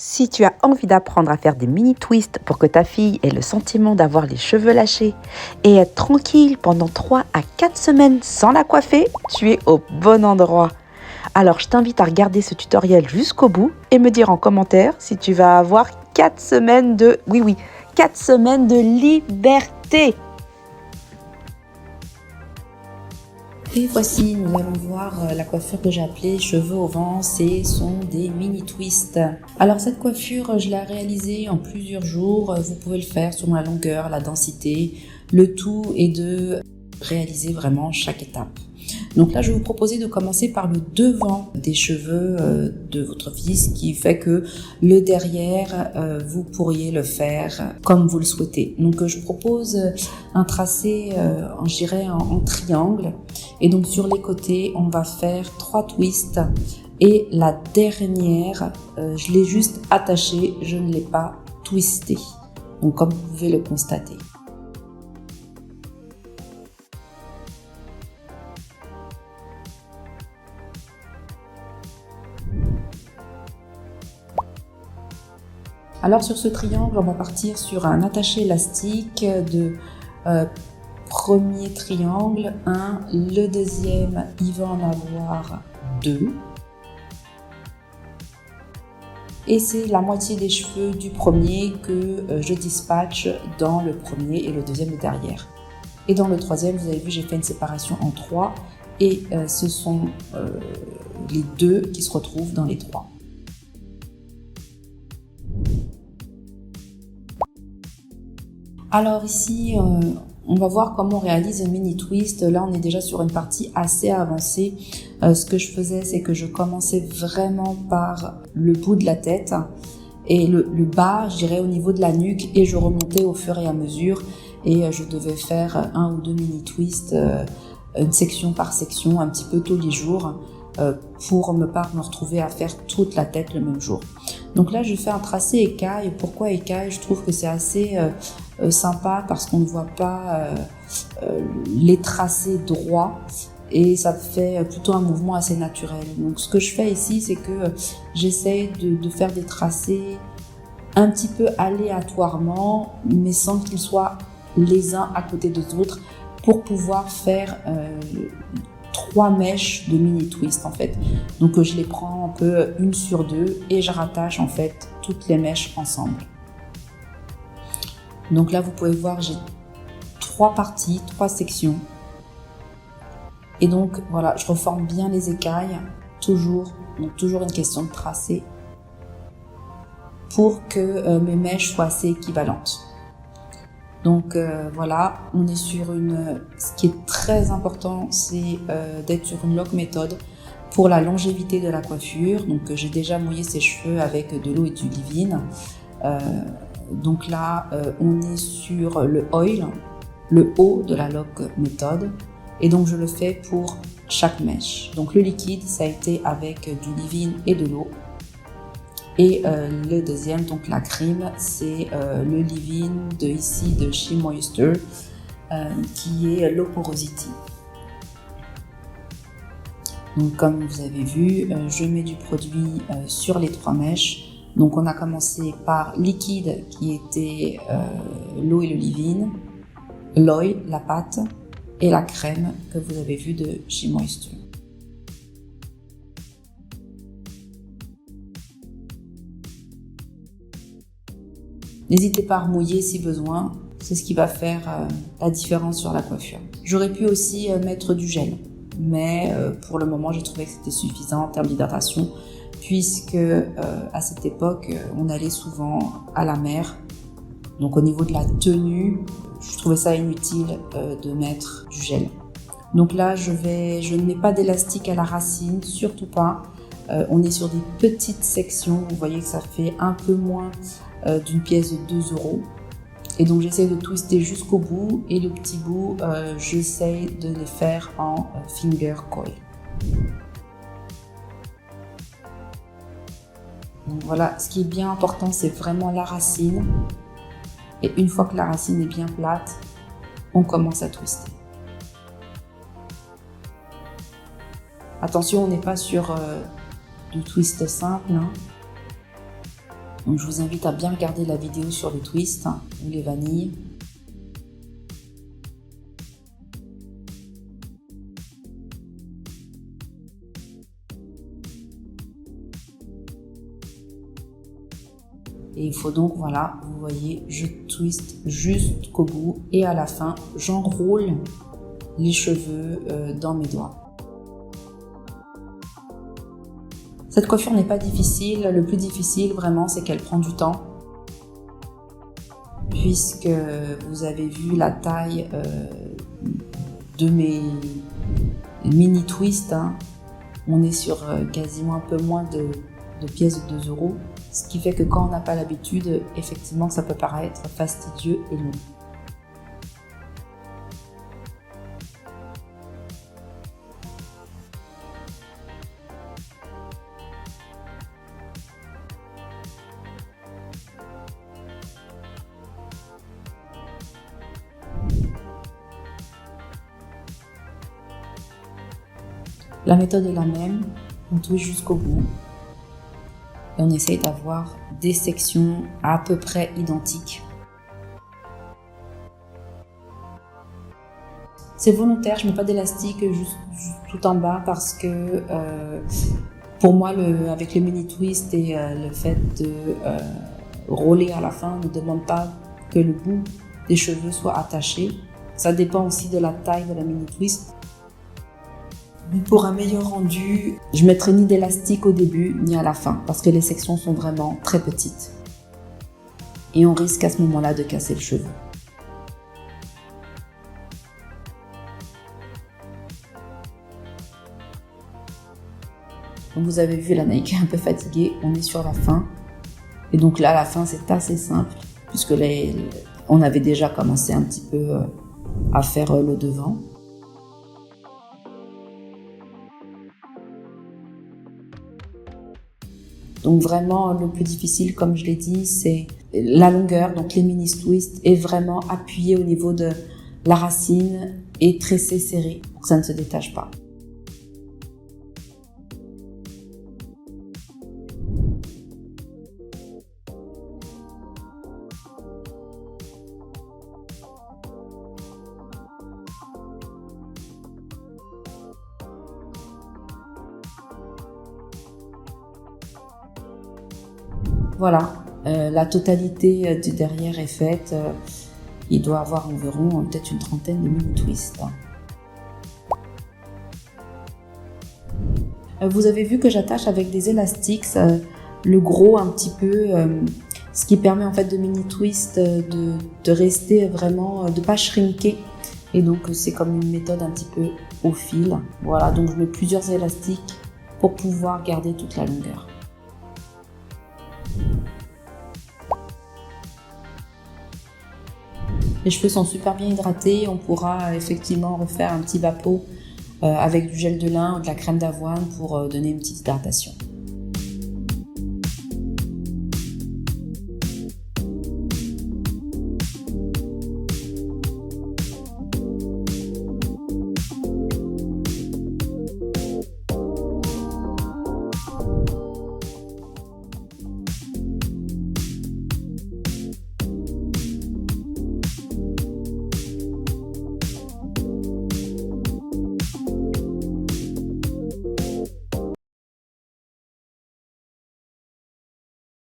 Si tu as envie d'apprendre à faire des mini twists pour que ta fille ait le sentiment d'avoir les cheveux lâchés et être tranquille pendant 3 à 4 semaines sans la coiffer, tu es au bon endroit. Alors je t'invite à regarder ce tutoriel jusqu'au bout et me dire en commentaire si tu vas avoir 4 semaines de... Oui, 4 semaines de liberté. Et voici, nous allons voir la coiffure que j'ai appelée cheveux au vent. Ce sont des mini twists. Alors cette coiffure, je l'ai réalisée en plusieurs jours. Vous pouvez le faire selon la longueur, la densité. Le tout est de réaliser vraiment chaque étape. Donc là, je vais vous proposer de commencer par le devant des cheveux de votre fils, ce qui fait que le derrière, vous pourriez le faire comme vous le souhaitez. Donc je propose un tracé, je dirais en triangle. Et donc sur les côtés, on va faire 3 twists. Et la dernière, je l'ai juste attachée, je ne l'ai pas twistée. Donc comme vous pouvez le constater. Alors sur ce triangle, on va partir sur un attaché élastique de premier triangle, 1, le deuxième, il va en avoir 2. Et c'est la moitié des cheveux du premier que je dispatche dans le premier et le deuxième est derrière. Et dans le troisième, vous avez vu, j'ai fait une séparation en 3 et ce sont les 2 qui se retrouvent dans les 3. Alors ici, on va voir comment on réalise un mini twist. Là, on est déjà sur une partie assez avancée. Ce que je faisais, c'est que je commençais vraiment par le bout de la tête et le bas, je dirais au niveau de la nuque, et je remontais au fur et à mesure. Et je devais faire 1 ou 2 mini twists, une section par section, un petit peu tous les jours, pour ne pas me retrouver à faire toute la tête le même jour. Donc là, je fais un tracé écaille. Pourquoi écaille? Je trouve que c'est assez sympa parce qu'on ne voit pas les tracés droits et ça fait plutôt un mouvement assez naturel. Donc ce que je fais ici, c'est que j'essaie de faire des tracés un petit peu aléatoirement, mais sans qu'ils soient les uns à côté des autres, pour pouvoir faire 3 mèches de mini twist en fait. Donc je les prends un peu 1 sur 2 et je rattache en fait toutes les mèches ensemble. Donc là vous pouvez voir, j'ai 3 parties, 3 sections. Et donc voilà, je reforme bien les écailles, toujours une question de tracé pour que mes mèches soient assez équivalentes. Donc voilà, on est sur ce qui est très important, c'est d'être sur une lock méthode pour la longévité de la coiffure. Donc j'ai déjà mouillé ses cheveux avec de l'eau et du leave-in. Donc là, on est sur le oil, le haut de la lock méthode. Et donc je le fais pour chaque mèche. Donc le liquide, ça a été avec du leave-in et de l'eau. Et le deuxième, donc la crème, c'est le leave-in de chez Moisture, qui est Low Porosity. Donc comme vous avez vu, je mets du produit sur les 3 mèches. Donc on a commencé par liquide qui était l'eau et le leave-in, l'oil, la pâte, et la crème que vous avez vue de chez Moisture. N'hésitez pas à remouiller si besoin, c'est ce qui va faire la différence sur la coiffure. J'aurais pu aussi mettre du gel, mais pour le moment j'ai trouvé que c'était suffisant en termes d'hydratation, puisque à cette époque on allait souvent à la mer. Donc au niveau de la tenue, je trouvais ça inutile de mettre du gel. Donc là je ne mets pas d'élastique à la racine, surtout pas. On est sur des petites sections, vous voyez que ça fait un peu moins d'une pièce de 2 €. Et donc j'essaie de twister jusqu'au bout et le petit bout, j'essaie de les faire en finger coil. Donc voilà, ce qui est bien important, c'est vraiment la racine. Et une fois que la racine est bien plate, on commence à twister. Attention, on n'est pas sur du twist simple, hein. Donc je vous invite à bien regarder la vidéo sur les twists ou les vanilles. Et il faut donc, voilà, vous voyez, je twist jusqu'au bout et à la fin, j'enroule les cheveux dans mes doigts. Cette coiffure n'est pas difficile, le plus difficile vraiment c'est qu'elle prend du temps. Puisque vous avez vu la taille de mes mini twists, hein. On est sur quasiment un peu moins de pièces de 2 €. Ce qui fait que quand on n'a pas l'habitude, effectivement ça peut paraître fastidieux et long. La méthode est la même, on touche jusqu'au bout et on essaye d'avoir des sections à peu près identiques. C'est volontaire, je ne mets pas d'élastique juste tout en bas parce que pour moi, avec le mini twist et le fait de rouler à la fin ne demande pas que le bout des cheveux soit attaché. Ça dépend aussi de la taille de la mini twist. Mais pour un meilleur rendu, je ne mettrai ni d'élastique au début ni à la fin parce que les sections sont vraiment très petites. Et on risque à ce moment-là de casser le cheveu. Comme vous avez vu, la Nike est un peu fatiguée, on est sur la fin. Et donc là, à la fin, c'est assez simple puisque on avait déjà commencé un petit peu à faire le devant. Donc vraiment, le plus difficile, comme je l'ai dit, c'est la longueur. Donc les mini twists est vraiment appuyé au niveau de la racine et tressé serré pour que ça ne se détache pas. Voilà, la totalité du derrière est faite. Il doit avoir environ peut-être une trentaine de mini twists. Vous avez vu que j'attache avec des élastiques, le gros un petit peu, ce qui permet en fait de mini twist de rester vraiment, de pas shrinker. Et donc c'est comme une méthode un petit peu au fil. Voilà, donc je mets plusieurs élastiques pour pouvoir garder toute la longueur. Les cheveux sont super bien hydratés, on pourra effectivement refaire un petit vapeau avec du gel de lin ou de la crème d'avoine pour donner une petite hydratation.